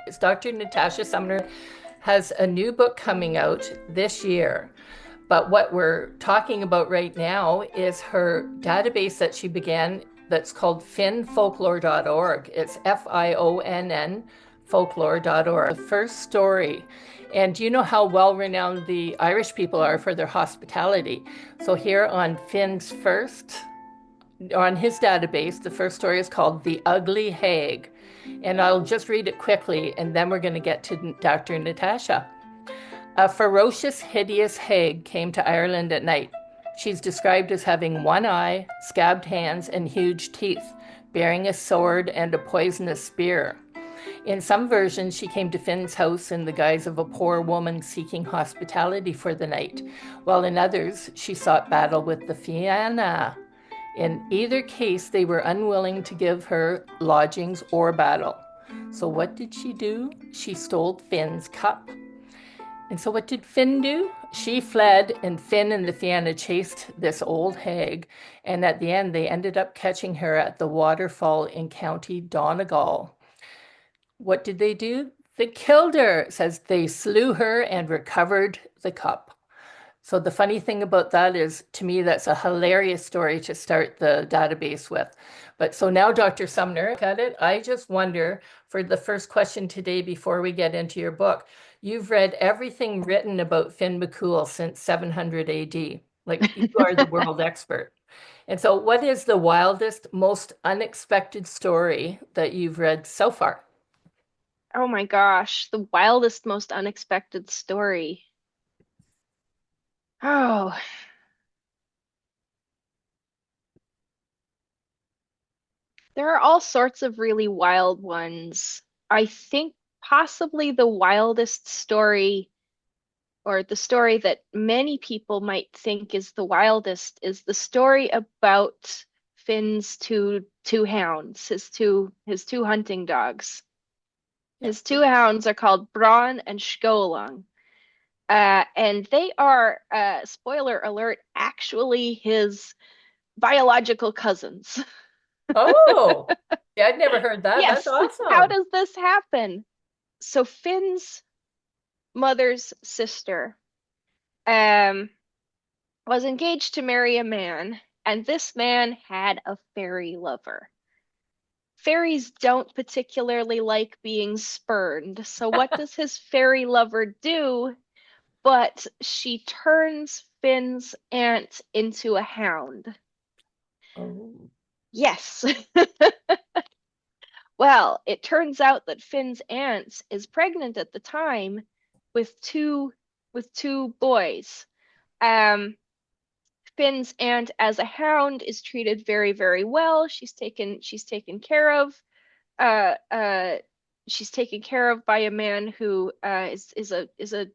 It's Dr. Natasha Sumner has a new book coming out this year. But what we're talking about right now is her database that she began that's called finnfolklore.org. It's FIONN folklore.org. The first story. And do you know how well renowned the Irish people are for their hospitality? So here on Finn's first, on his database, the first story is called The Ugly Hag. And I'll just read it quickly, and then we're going to get to Dr. Natasha. A ferocious, hideous hag came to Ireland at night. She's described as having one eye, scabbed hands, and huge teeth, bearing a sword and a poisonous spear. In some versions, she came to Finn's house in the guise of a poor woman seeking hospitality for the night, while in others, she sought battle with the Fianna. In either case, they were unwilling to give her lodgings or battle. So what did she do? She stole Finn's cup. And so what did Finn do? She fled, and Finn and the Fianna chased this old hag. And at the end, they ended up catching her at the waterfall in County Donegal. What did they do? They killed her. It says they slew her and recovered the cup. So the funny thing about that is, to me, that's a hilarious story to start the database with. But so now, Dr. Sumner, got it. I just wonder, for the first question today, before we get into your book, you've read everything written about Fionn MacCool since 700 AD. Like, you are the world expert. And so what is the wildest, most unexpected story that you've read so far? Oh my gosh, the wildest, most unexpected story. Oh, there are all sorts of really wild ones. I think possibly the wildest story, or the story that many people might think is the wildest, is the story about Finn's two hounds, his two hunting dogs. Yeah. His two hounds are called Braun and Scolung. And they are, spoiler alert, actually his biological cousins. Oh, yeah, I'd never heard that. That's Yes, how awesome. does this happen? So Finn's mother's sister um, was engaged to marry a man, and this man had a fairy lover. Fairies don't particularly like being spurned, so what does his fairy lover do? But she turns Finn's aunt into a hound. Oh. Yes. Well, it turns out that Finn's aunt is pregnant at the time with two boys. Um, Finn's aunt as a hound is treated very, very well. She's taken care of. Uh, uh, she's taken care of by a man who is a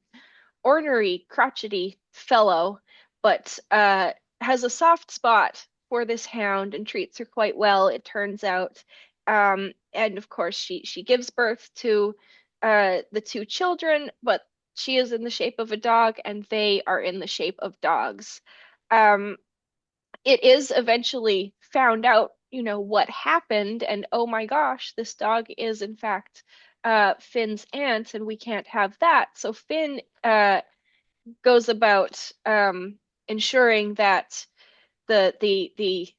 ornery, crotchety fellow, but has a soft spot for this hound and treats her quite well, it turns out. And of course, she gives birth to the two children, but she is in the shape of a dog, and they are in the shape of dogs. Um, it is eventually found out, what happened, and oh my gosh, this dog is in fact Finn's aunt, and we can't have that. So Finn goes about ensuring that the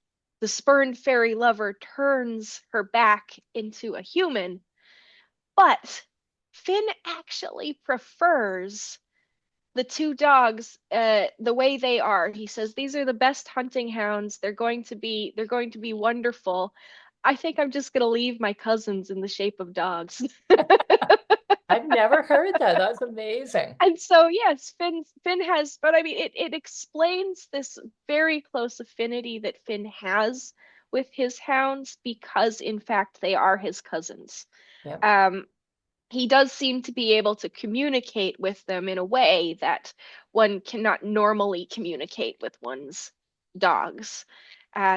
spurned fairy lover turns her back into a human, but Finn actually prefers the two dogs the way they are. He says these are the best hunting hounds. They're going to be wonderful. I think I'm just going to leave my cousins in the shape of dogs. I've never heard that. That's amazing. And so, yes, Finn has, but I mean, it explains this very close affinity that Finn has with his hounds because, in fact, they are his cousins. Yeah. Um, he does seem to be able to communicate with them in a way that one cannot normally communicate with one's dogs.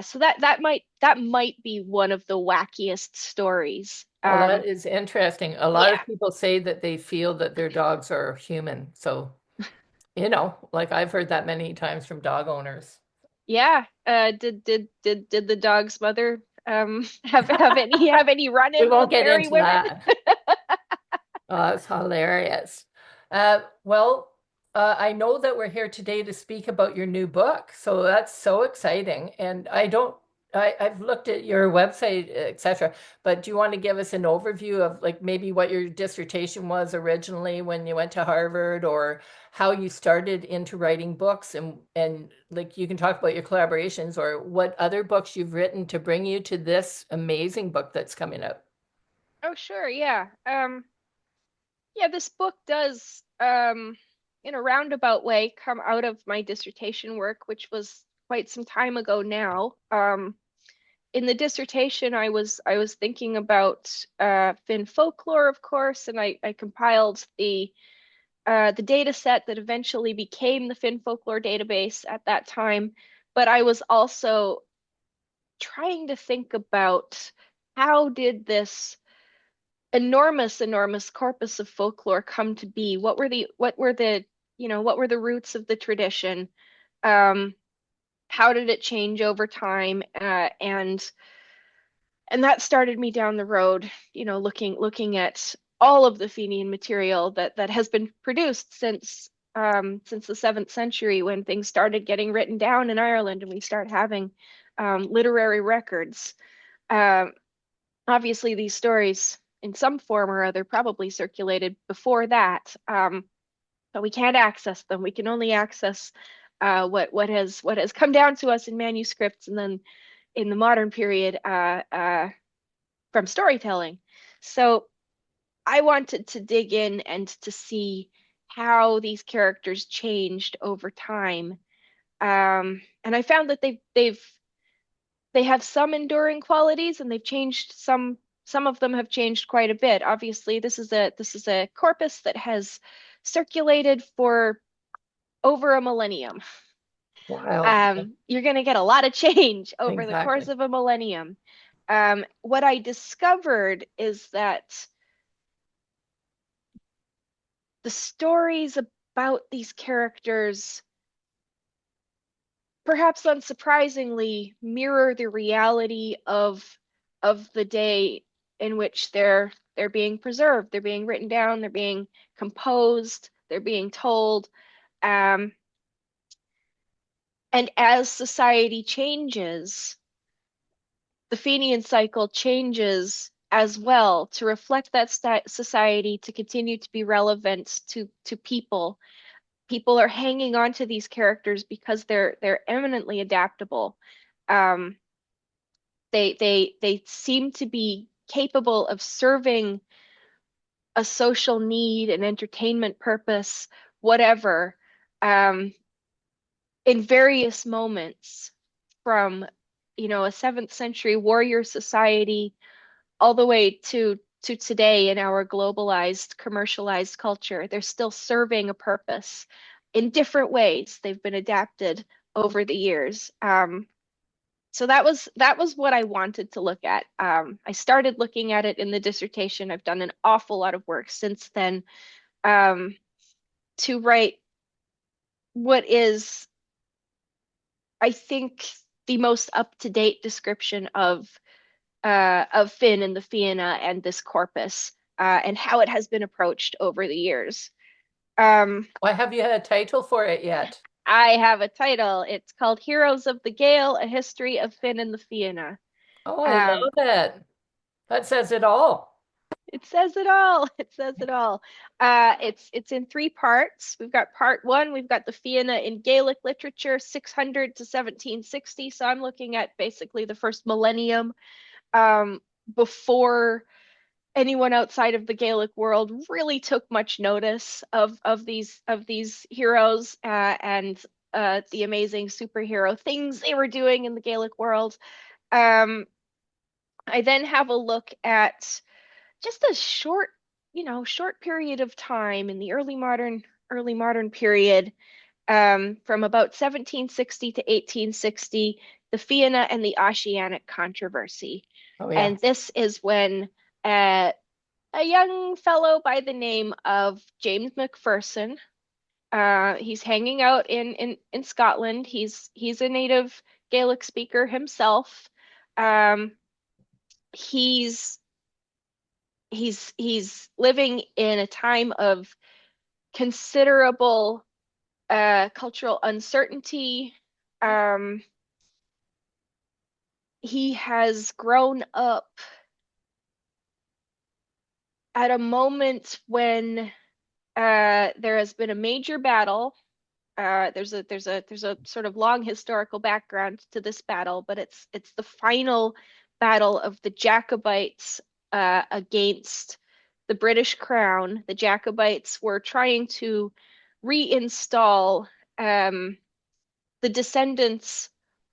So that might be one of the wackiest stories. Well, that is interesting. A lot Yeah, of people say that they feel that their dogs are human. So, like I've heard that many times from dog owners. yeah. Did the dog's mother have any run-in We with won't get fairy into women? that. It's hilarious. Well, I know that we're here today to speak about your new book, so that's so exciting. And I've looked at your website, etc. But do you want to give us an overview of like maybe what your dissertation was originally when you went to Harvard, or how you started into writing books, and like you can talk about your collaborations or what other books you've written to bring you to this amazing book that's coming out. Oh, sure, yeah. Yeah, this book does, in a roundabout way, come out of my dissertation work, which was quite some time ago now. In the dissertation, I was thinking about Finn folklore, of course, and I compiled the data set that eventually became the Finn folklore database at that time. But I was also trying to think about how did this enormous corpus of folklore come to be? What were the roots of the tradition? Um, how did it change over time? And that started me down the road, looking at all of the Fenian material that has been produced since the seventh century, when things started getting written down in Ireland and we start having literary records. Um, Obviously, these stories, in some form or other, probably circulated before that, but we can't access them. We can only access what has come down to us in manuscripts, and then in the modern period from storytelling. So I wanted to dig in and to see how these characters changed over time. And I found that they have some enduring qualities, and they've changed some of them have changed quite a bit. Obviously, this is a corpus that has circulated for over a millennium. Wow. You're going to get a lot of change over the course Exactly. of a millennium. What I discovered is that the stories about these characters, perhaps unsurprisingly, mirror the reality of the day in which they're being preserved, they're being written down, they're being composed, they're being told. Um, and as society changes, the Fenian cycle changes as well to reflect that society, to continue to be relevant to people. People are hanging on to these characters because they're eminently adaptable. Um, they seem to be capable of serving a social need, an entertainment purpose, whatever, um, in various moments, from a seventh century warrior society all the way to today in our globalized, commercialized culture. They're still serving a purpose in different ways. They've been adapted over the years. So that was what I wanted to look at. I started looking at it in the dissertation. I've done an awful lot of work since then, um, to write what is, I think, the most up-to-date description of Finn and the Fianna and this corpus, and how it has been approached over the years. Um, Why have you had a title for it yet? I have a title. It's called Heroes of the Gael: A History of Finn and the Fianna. Oh, I Um, love it. That says it all. it says it all. It says it all. It's in three parts. We've got part one. We've got the Fianna in Gaelic literature, 600 to 1760. So I'm looking at basically the first millennium, before anyone outside of the Gaelic world really took much notice of these heroes, and the amazing superhero things they were doing in the Gaelic world. Um, I then have a look at just a short period of time in the early modern period, from about 1760 to 1860, the Fianna and the Ossianic controversy. Oh, yeah. And this is when a young fellow by the name of James Macpherson, he's hanging out in Scotland. He's a native Gaelic speaker himself. Um, he's he's living in a time of considerable cultural uncertainty. Um, he has grown up at a moment when there has been a major battle. There's a sort of long historical background to this battle, but it's the final battle of the Jacobites against the British Crown. The Jacobites were trying to reinstall the descendants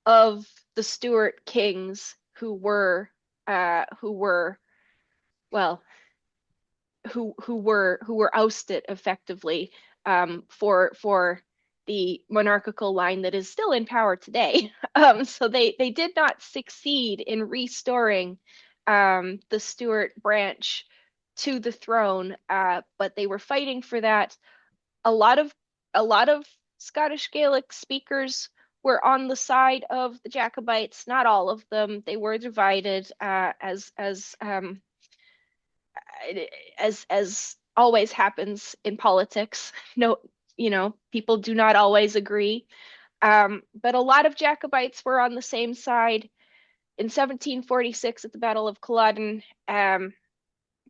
of the Stuart kings who were well who were ousted effectively for the monarchical line that is still in power today. So they did not succeed in restoring the Stuart branch to the throne, but they were fighting for that. A lot of a lot of Scottish Gaelic speakers were on the side of the Jacobites. Not all of them. They were divided, as always happens in politics. No, people do not always agree. But a lot of Jacobites were on the same side. In 1746, at the Battle of Culloden,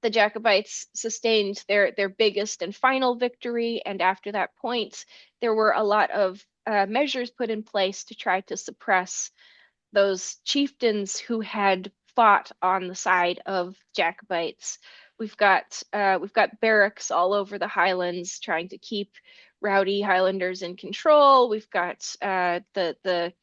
the Jacobites sustained their biggest and final victory, and after that point, there were a lot of measures put in place to try to suppress those chieftains who had fought on the side of Jacobites. We've got barracks all over the Highlands trying to keep rowdy Highlanders in control. We've got the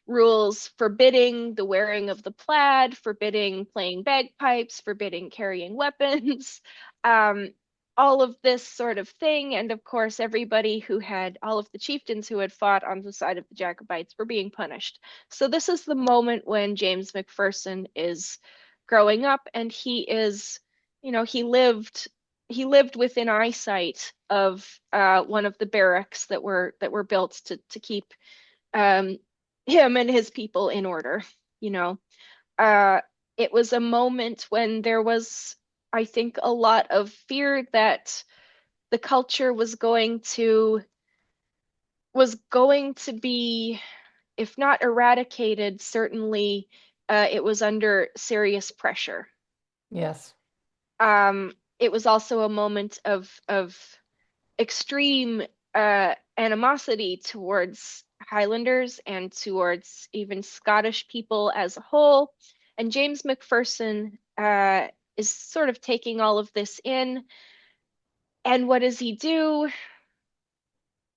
rules forbidding the wearing of the plaid, forbidding playing bagpipes, forbidding carrying weapons, um, all of this sort of thing. And of course, all of the chieftains who had fought on the side of the Jacobites were being punished. So this is the moment when James Macpherson is growing up, and he lived within eyesight of one of the barracks that were built to keep um, him and his people in order. You know, uh, it was a moment when there was, I think, a lot of fear that the culture was going to be, if not eradicated, certainly it was under serious pressure. Yes. It was also a moment of extreme animosity towards Highlanders and towards even Scottish people as a whole. And James Macpherson is sort of taking all of this in. And what does he do?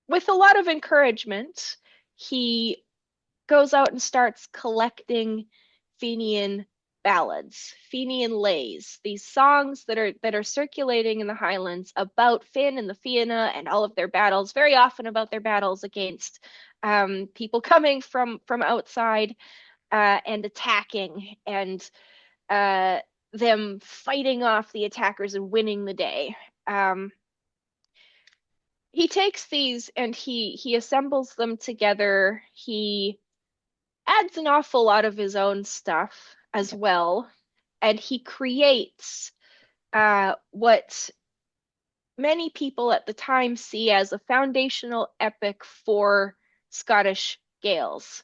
With a lot of encouragement, he goes out and starts collecting Fenian ballads, Fenian lays, these songs that are circulating in the Highlands about Finn and the Fianna and all of their battles, very often about their battles against people coming from outside and attacking, and them fighting off the attackers and winning the day. He takes these and he assembles them together. He adds an awful lot of his own stuff as well, and he creates what many people at the time see as a foundational epic for Scottish Gaels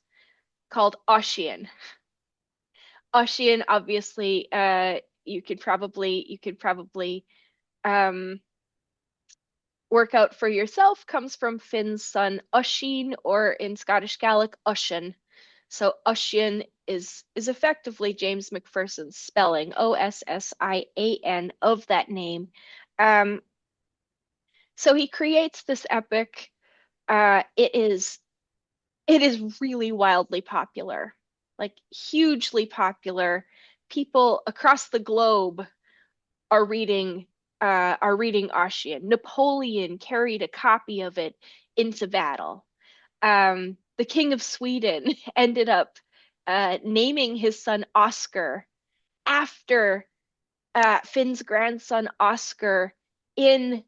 called Ossian. Ossian, obviously, you could probably um, work out for yourself, comes from Finn's son Ossian, or in Scottish Gaelic, Ossian. So Ossian is effectively James Macpherson's spelling, Ossian, of that name. Um, so he creates this epic. It is really wildly popular, like hugely popular. People across the globe are reading Ossian. Napoleon carried a copy of it into battle. The King of Sweden ended up naming his son Oscar after Finn's grandson Oscar in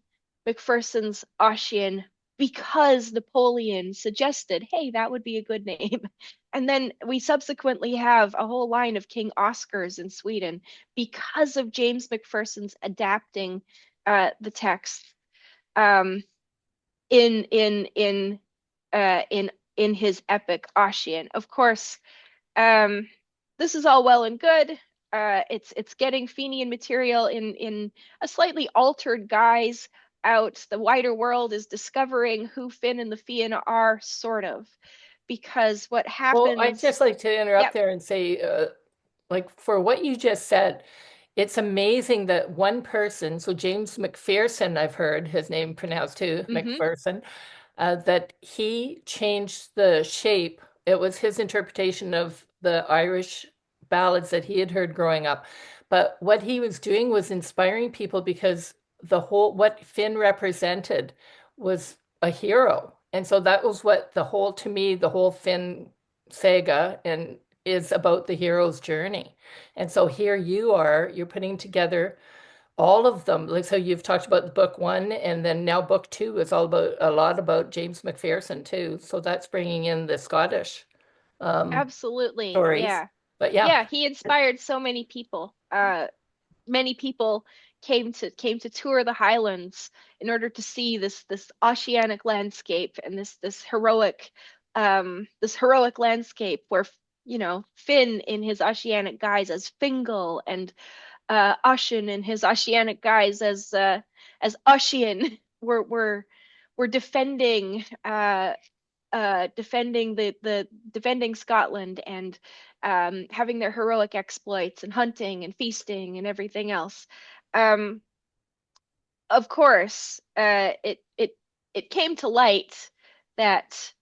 Macpherson's Ossian, because Napoleon suggested, hey, that would be a good name. And then we subsequently have a whole line of King Oscars in Sweden because of James Macpherson's adapting the text um, in in in in his epic Ossian. Of course, um, this is all well and good. It's getting Fenian material in a slightly altered guise out. The wider world is discovering who Finn and the Fianna are, sort of, because what Well, I'd happens. just like to interrupt Yep. there and say, like, for what you just said, it's amazing that one person, so James Macpherson, I've heard his name pronounced too, Mm-hmm. Macpherson, that he changed the shape. It was his interpretation of the Irish ballads that he had heard growing up. But what he was doing was inspiring people because what Finn represented was a hero. And so that was what to me, the whole Finn saga and is about the hero's journey. And so here you're putting together all of them. Like so you've talked about the book one, and then now book two is all about a lot about James Macpherson too. So that's bringing in the Scottish um, Absolutely. stories. Yeah. But yeah, Yeah, he inspired so many people. Many people came to tour the Highlands in order to see this oceanic landscape and this heroic landscape where Finn in his oceanic guise as Fingal and Ossian in his oceanic guise as Ossian were defending Scotland and having their heroic exploits and hunting and feasting and everything else. Um, of course, it came to light that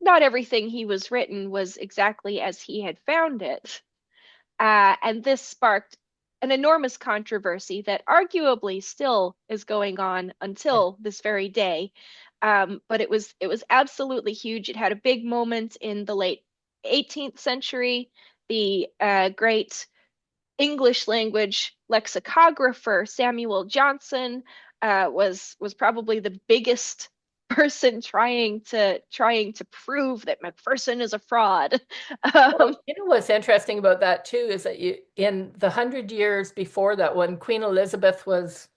not everything he was written was exactly as he had found it, and this sparked an enormous controversy that arguably still is going on yeah. until this very day. But it was absolutely huge. It had a big moment in the late 18th century. The great English language lexicographer Samuel Johnson was probably the biggest person trying to prove that Macpherson is a fraud. Well, Um, you know what's interesting about that too is that in the 100 years before that, when Queen Elizabeth was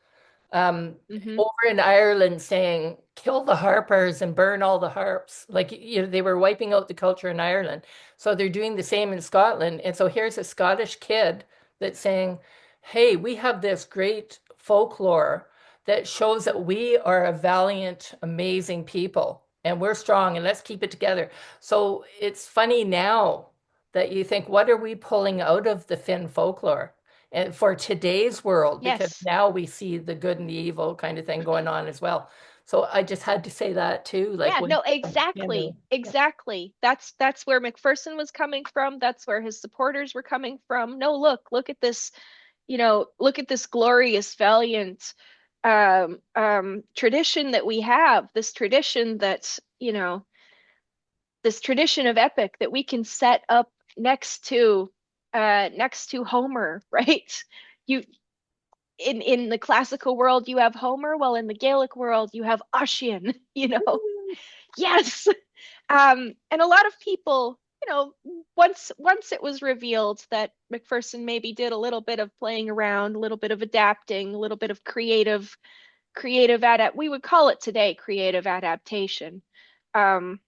mhm. over in Ireland saying, kill the harpers and burn all the harps. Like, they were wiping out the culture in Ireland. So they're doing the same in Scotland. And so here's a Scottish kid that's saying, hey, we have this great folklore that shows that we are a valiant, amazing people and we're strong and let's keep it together. So it's funny now that you think, what are we pulling out of the Finn folklore? And for today's world, because Yes. now we see the good and the evil kind of thing going on as well. So I just had to say that too, like Yeah, when no, exactly. yeah. Exactly. That's where Macpherson was coming from. That's where his supporters were coming from. No, look at this, look at this glorious, valiant tradition that we have, this tradition this tradition of epic that we can set up next to Homer, right? You in the classical world you have Homer, well in the Gaelic world you have Ossian, Yes. And a lot of people, once it was revealed that Macpherson maybe did a little bit of playing around, a little bit of adapting, a little bit of creative adapt we would call it today creative adaptation. Um,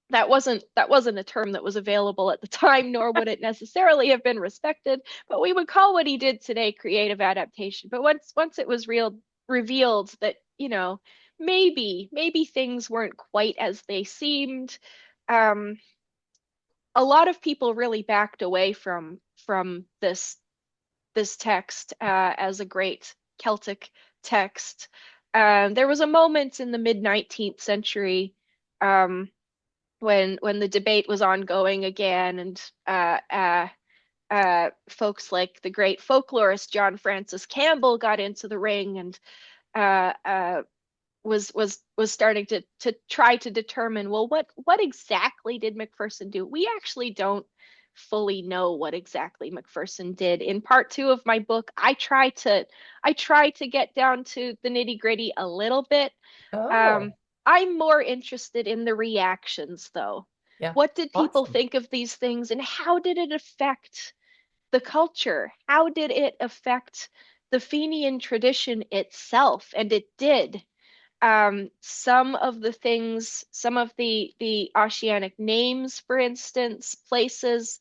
that wasn't a term that was available at the time, nor would it necessarily have been respected, but we would call what he did today creative adaptation. But once it was revealed that, maybe things weren't quite as they seemed, um, a lot of people really backed away from this text as a great Celtic text. There was a moment in the mid 19th century um, when the debate was ongoing again, and folks like the great folklorist John Francis Campbell got into the ring and uh, uh, was starting to try to determine, well, what exactly did Macpherson do? We actually don't fully know what exactly Macpherson did. In part two of my book, I try to get down to the nitty gritty a little bit. Oh, I'm more interested in the reactions though. Yeah. What did people Awesome. think of these things, and how did it affect the culture? How did it affect the Fenian tradition itself? And it did. Some of the things, some of the Ossianic names, for instance, places,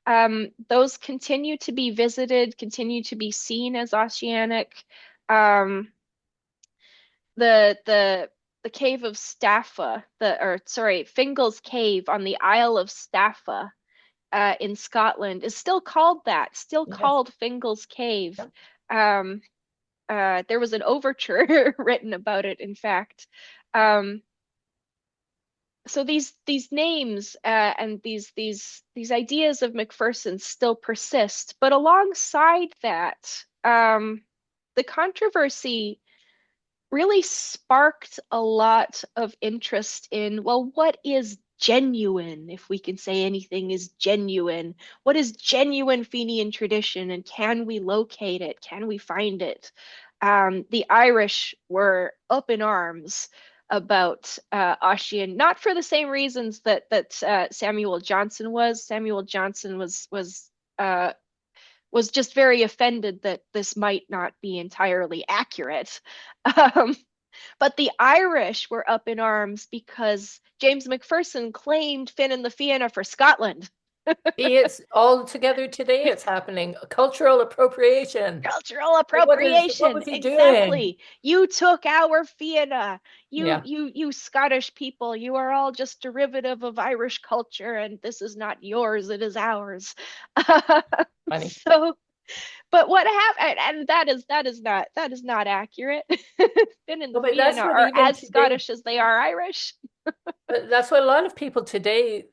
those continue to be visited, continue to be seen as Ossianic. Um, the cave of Staffa, or sorry, Fingal's Cave on the Isle of Staffa, in Scotland is still called that, still Yes. called Fingal's Cave. Yep. Um, there was an overture written about it, in fact. Um, so these names, and these ideas of Macpherson still persist, but alongside that, the controversy really sparked a lot of interest in, well, what is genuine, if we can say anything is genuine? What is genuine Fenian tradition, and can we locate it? Can we find it? The Irish were up in arms about Ossian, not for the same reasons that Samuel Johnson was. Samuel Johnson was just very offended that this might not be entirely accurate. Um, but the Irish were up in arms because James Macpherson claimed Finn and the Fianna for Scotland. See, it's all together today. It's happening. Cultural appropriation. Cultural Like, what appropriation, was he doing? exactly. You took our Fianna. You, Yeah, you, you Scottish people. You are all just derivative of Irish culture, and this is not yours. It is ours. funny. So, but what happened? And that is not accurate. Finn and the No, but Fianna that's what are even as today. Scottish as they are Irish. But that's what a lot of people today,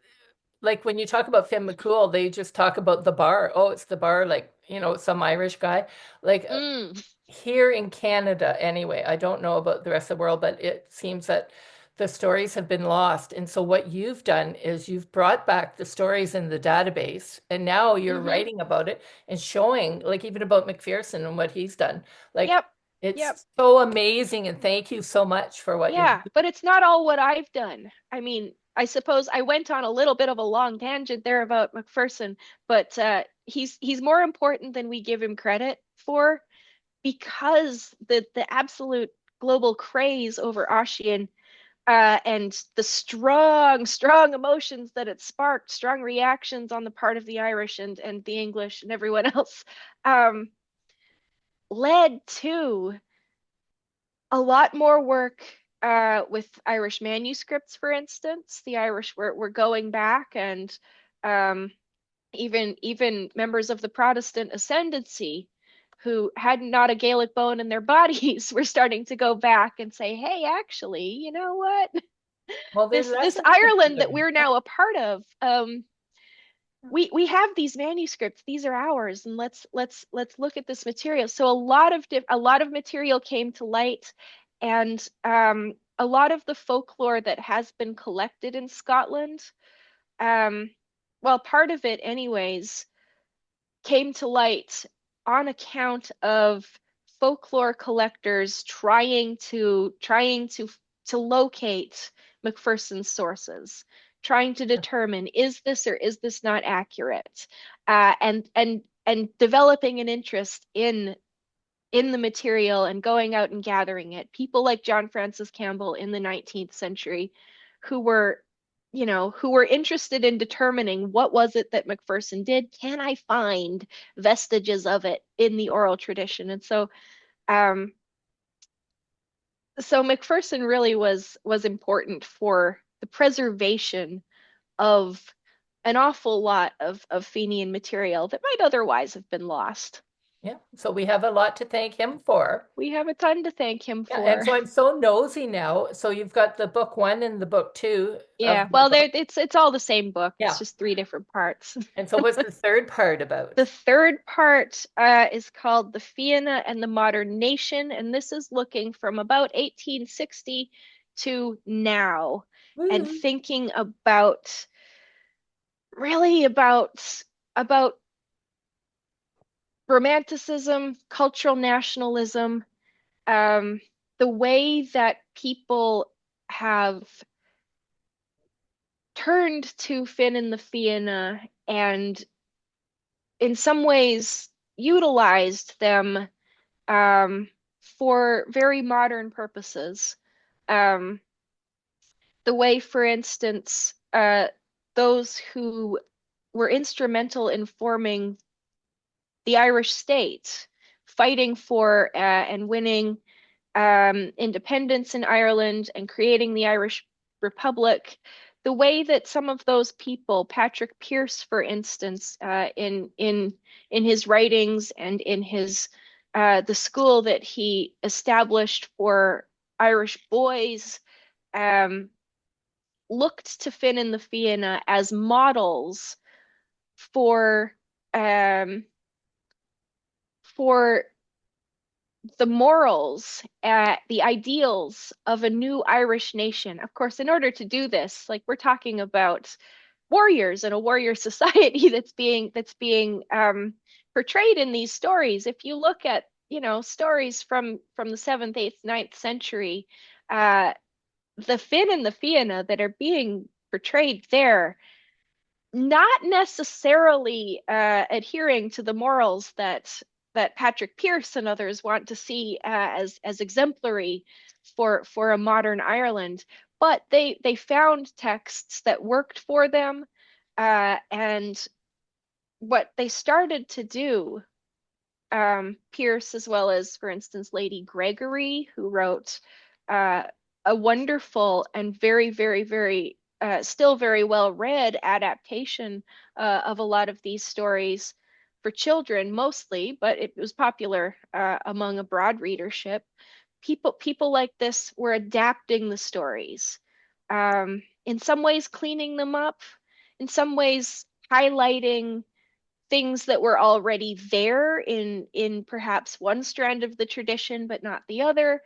like when you talk about Fionn McCool, they just talk about the bar. Oh, it's the bar, like, some Irish guy. Like Mm. here in Canada, anyway, I don't know about the rest of the world, but it seems that the stories have been lost. And so what you've done is you've brought back the stories in the database, and now you're Hmm. writing about it and showing, like even about Macpherson and what he's done. Like Yep. Yep. it's so amazing, and thank you so much for what you're Yeah, doing. but it's not all what I've done. I mean, I suppose I went on a little bit of a long tangent there about Macpherson, but he's more important than we give him credit for, because the absolute global craze over Ossian, and the strong emotions that it sparked, strong reactions on the part of the Irish and the English and everyone else, um, led to a lot more work, with Irish manuscripts, for instance. The Irish were going back, and um, even members of the Protestant ascendancy who had not a Gaelic bone in their bodies were starting to go back and say, "Hey, actually, you know what? Well, there's This lessons to be Ireland that learned. we're Yeah. now a part of, we have these manuscripts. These are ours, and let's look at this material." So a lot of material came to light, and a lot of the folklore that has been collected in Scotland, um, well, part of it, anyways, came to light on account of folklore collectors trying to locate Macpherson's sources, trying to determine, is this or is this not accurate, and developing an interest in the material and going out and gathering it. People like John Francis Campbell in the 19th century, who were interested in determining, what was it that Macpherson did? Can I find vestiges of it in the oral tradition? And um, so Macpherson really was important for the preservation of an awful lot of Fenian material that might otherwise have been lost. Yeah. So we have a lot to thank him for. We have a ton to thank him Yeah, and for. so I'm so nosy now. So you've got the book one and the book two Yeah, of the well, book. it's all the same book. It's Yeah. just three different parts. And so what's the third part about? The third part, is called The Fianna and the Modern Nation, and this is looking from about 1860 to now, and Woo. thinking about, really about romanticism, cultural nationalism, um, the way that people have turned to Finn and the Fianna and in some ways utilized them for very modern purposes. Um, the way, for instance, those who were instrumental in forming the Irish state, fighting for and winning independence in Ireland and creating the Irish Republic, the way that some of those people, Patrick Pearse, for instance, in his writings and in his the school that he established for Irish boys, um, looked to Finn and the Fianna as models for um, for the morals, the ideals of a new Irish nation. Of course, in order to do this, like we're talking about warriors and a warrior society that's being portrayed in these stories. If you look at, stories from the seventh, eighth, ninth century, uh, the Finn and the Fianna that are being portrayed there not necessarily adhering to the morals that Patrick Pearse and others want to see as exemplary for a modern Ireland, but they found texts that worked for them, and what they started to do, Pearse as well as, for instance, Lady Gregory, who wrote uh, a wonderful and very, very, very still very well read adaptation of a lot of these stories for children mostly, but it was popular among a broad readership. People like this were adapting the stories, in some ways cleaning them up, in some ways highlighting things that were already there in perhaps one strand of the tradition, but not the other,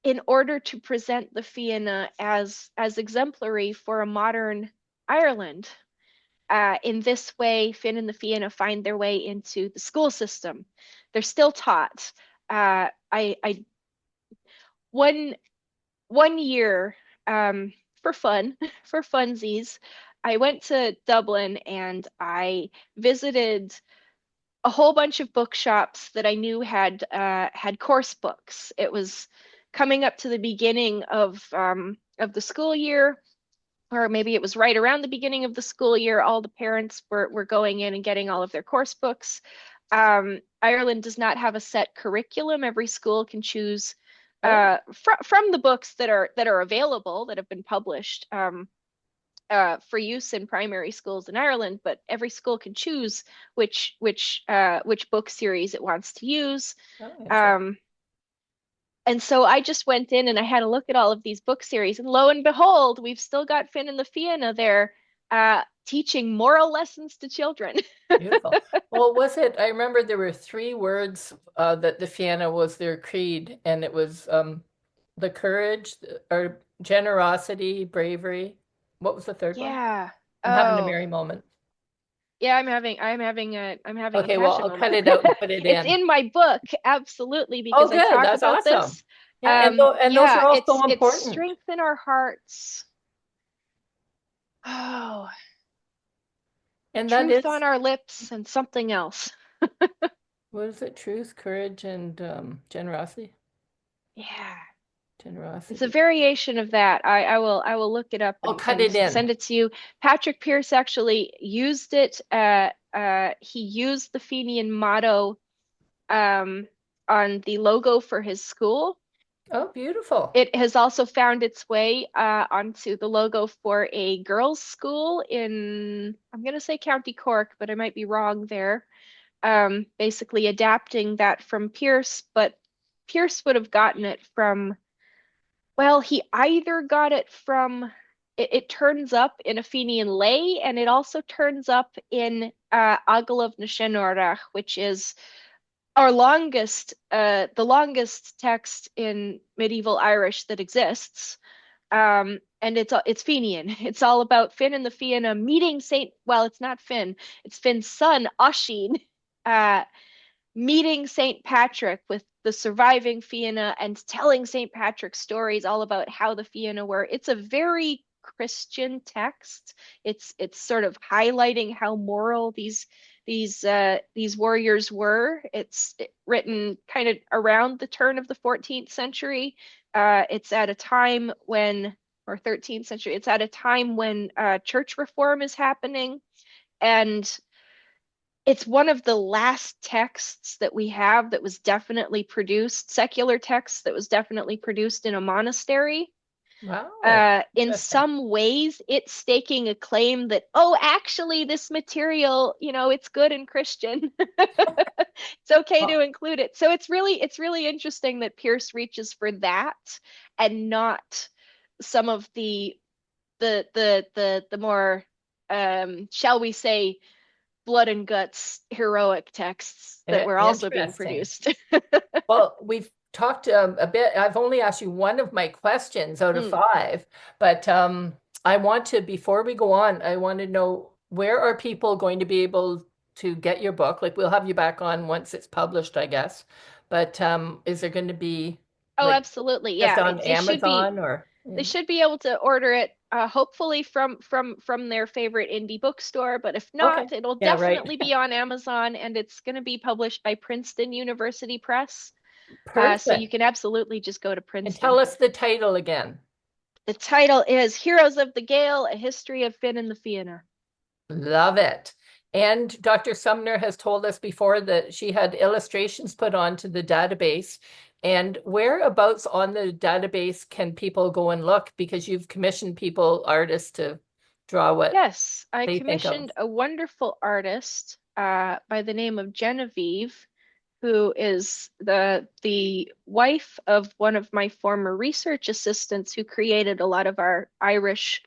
in order to present the Fianna as exemplary for a modern Ireland. In this way, Finn and the Fianna find their way into the school system. They're still taught. I one one year, for fun, for funsies, I went to Dublin and I visited a whole bunch of bookshops that I knew had course books. It was coming up to the beginning of the school year, or maybe it was right around the beginning of the school year. All the parents were going in and getting all of their course books. Ireland does not have a set curriculum. Every school can choose Oh, from the books that are available that have been published. For use in primary schools in Ireland, but every school can choose which book series it wants to use. oh, interesting. Um, and so I just went in and I had a look at all of these book series, and lo and behold, we've still got Finn and the Fianna there, teaching moral lessons to children. Beautiful. Well, was it? I remember there were three words that the Fianna was their creed, and it was the courage or generosity, bravery. What was the third one? Yeah. I'm having a Oh, merry moment. yeah, I'm having a Okay, well, passion I'll moment. cut it out and put it It's in. in my book, absolutely, Oh, because I good. talk That's about awesome. this. Yeah, and those Yeah, are all so it's important. strengthen our hearts. Oh, And that truth is, on our lips and something else. what is it? Truth, courage, and generosity. Yeah. It's a Generosity. variation of that. I will look it up I'll and, cut and it in. send it to you. Patrick Pearse actually used it. He used the Fenian motto um, on the logo for his school. Oh, beautiful. It has also found its way onto the logo for a girls' school in, I'm going to say County Cork, but I might be wrong there. Basically adapting that from Pearse, but Pearse would have gotten it from, well, he either got it from, it turns up in a Fenian lay, and it also turns up in Agal of Nashenorach, which is the longest text in medieval Irish that exists. And it's Fenian. It's all about Finn and the Fianna meeting Saint. Well, it's not Finn. It's Finn's son Ossian, uh, meeting Saint Patrick with the surviving Fianna and telling Saint Patrick stories all about how the Fianna were. It's a very Christian text. It's sort of highlighting how moral these warriors were. It's written kind of around the turn of the 14th century. It's at a time when, or 13th century, it's at a time when church reform is happening. And it's one of the last texts that we have that was definitely produced, secular texts that was definitely produced in a monastery. Wow, In interesting. some ways, it's staking a claim that, oh, actually, this material, it's good and Christian. It's okay to Well, include it. So it's really interesting that Pierce reaches for that and not some of the more shall we say blood and guts heroic texts that were also being interesting. produced. Well, we've talked a bit. I've only asked you one of my questions out of Mm. five, but I want to, before we go on, I want to know where are people going to be able to get your book? Like we'll have you back on once it's published, I guess. But is there going to be Oh, like absolutely. just Yeah, on they should be Amazon or they should be able to order it hopefully from their favorite indie bookstore, but if okay. not, it'll Yeah, right. definitely be on Amazon and it's going to be published by Princeton University Press. So you Perfect. can absolutely just go to And tell Princeton. us the title again. The title is Heroes of the Gael: A History of Finn and the Fianna. Love it. And Dr. Sumner has told us before that she had illustrations put onto the database. And whereabouts on the database can people go and look? Because you've commissioned people, artists, to draw what Yes, I they think of. commissioned a wonderful artist by the name of Genevieve, who is the wife of one of my former research assistants who created a lot of our Irish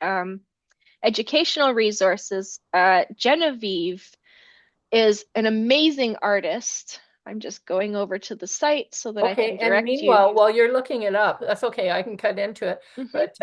educational resources. Genevieve is an amazing artist. I'm just going over to the site so that I Okay, can and direct you. meanwhile, while you're looking it up, that's okay, I can cut into it. Hmm. But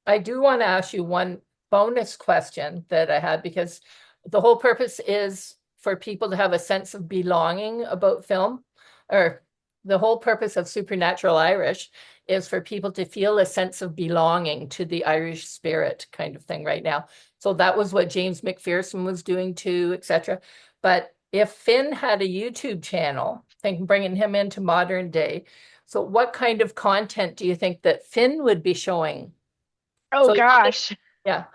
I do want to ask you one bonus question that I had because the whole purpose is for people to have a sense of belonging about film, or the whole purpose of Supernatural Irish is for people to feel a sense of belonging to the Irish spirit kind of thing right now. So that was what James Macpherson was doing too, etc. But if Finn had a YouTube channel, think bringing him into modern day, so what kind of content do you think that Finn would be showing? Oh So you can, gosh. yeah,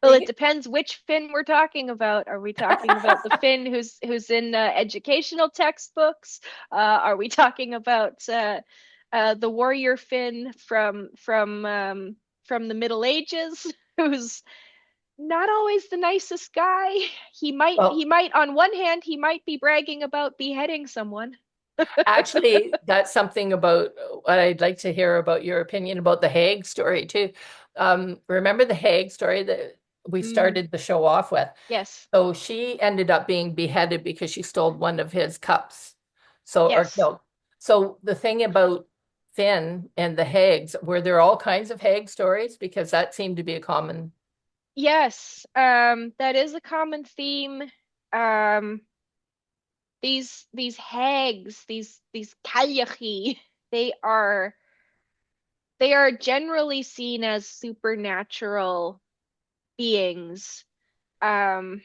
Well, you it can, depends which Finn we're talking about. Are we talking about the Finn who's in educational textbooks? Are we talking about the warrior Finn from the Middle Ages, who's not always the nicest guy? He well, might on one hand he might be bragging about beheading someone. actually, that's something about what I'd like to hear about your opinion about the Hague story too. Remember the Hague story that we Mm, started the show off with? yes, So she ended up being beheaded because she stole one of his cups. So, or yes. killed. So the thing about Finn and the Hagues, were there all kinds of Hague stories? Because that seemed to be a common. Yes, that is a common theme. Um, these hags, these cailleachí, they are they are generally seen as supernatural beings. Um,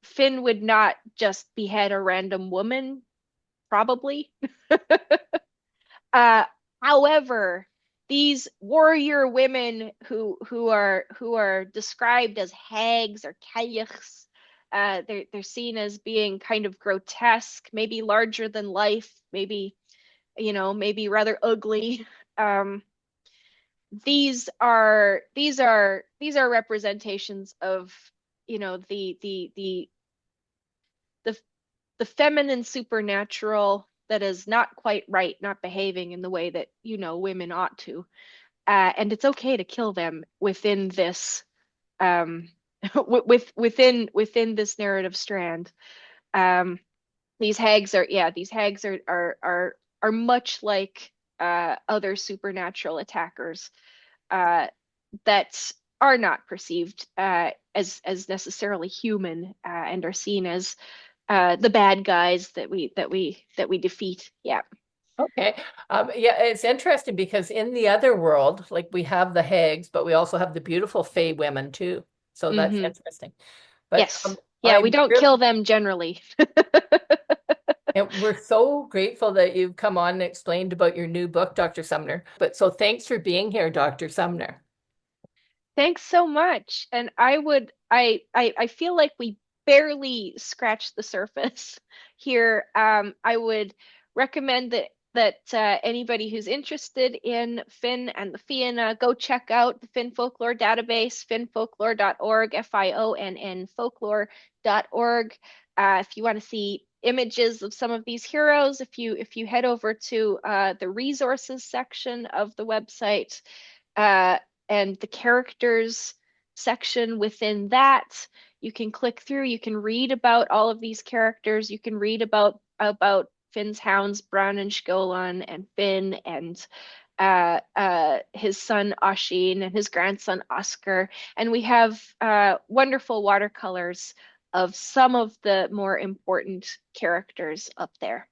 Finn would not just behead a random woman, probably. Uh, However, these warrior women who are described as hags or cailleachs, they're seen as being kind of grotesque, maybe larger than life, maybe maybe rather ugly. Um, these are representations of the the feminine supernatural that is not quite right, not behaving in the way that women ought to. And it's okay to kill them within this um within this narrative strand. Um, these hags are much like other supernatural attackers that are not perceived as necessarily human and are seen as the bad guys that we defeat. Yeah. Okay. Yeah, it's interesting because in the other world, like we have the hags, but we also have the beautiful Fey women too. So that's Hmm. interesting. But Yes. Yeah, we I'm don't kill really, them generally. and we're so grateful that you've come on and explained about your new book, Dr. Sumner. But so thanks for being here, Dr. Sumner. Thanks so much. And I feel like we barely scratched the surface here. I would recommend that anybody who's interested in Finn and the Fianna go check out the Finn Folklore database, finnfolklore.org, FIONN folklore.org. If you want to see images of some of these heroes, if you head over to the resources section of the website, uh, and the characters section within that. You can click through, you can read about all of these characters, you can read about Finn's hounds, Bran and Scolan and Finn and his son Ossian and his grandson Oscar. And we have wonderful watercolors of some of the more important characters up there.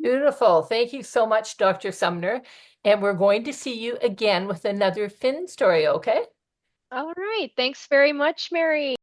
Beautiful. Thank you so much, Dr. Sumner. And we're going to see you again with another Finn story, okay? All right. Thanks very much, Mary.